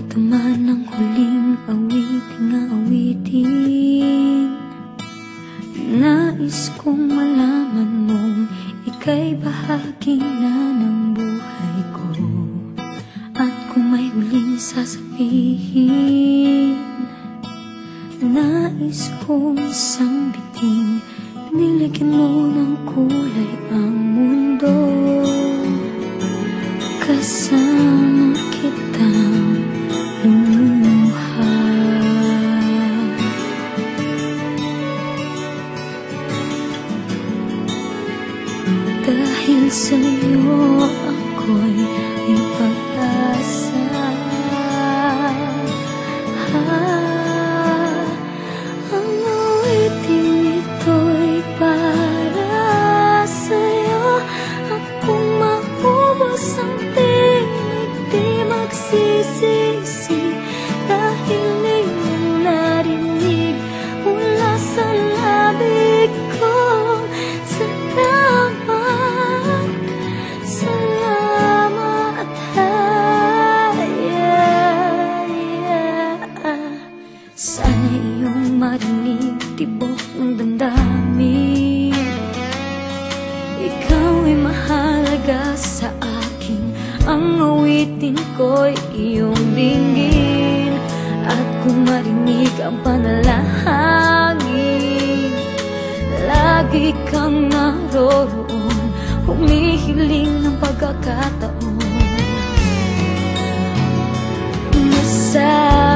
ito man ang huling awiting nais kong malaman mong ika'y bahagi na ng buhay ko. At kung may huling sasabihin, nais kong isang biting niligyan mo ng kulay ang mundo. Kasama kitang lumuha. Dahil sa'yo ako'y may pag-asa. Ang awiting ito'y para sa'yo. At kung maubos ang tinig, di magsisisi. Dahil iyong narinig mula sa labig ko. Salamat, sana iyong marinig tibok ng damdamin. Ikaw ay mahalaga sa akin. Ang awitin ko'y iyong dinggin. At kung marinig ang panalangin, lagi kang naroroon, humihiling ng pagkakataon. Masaya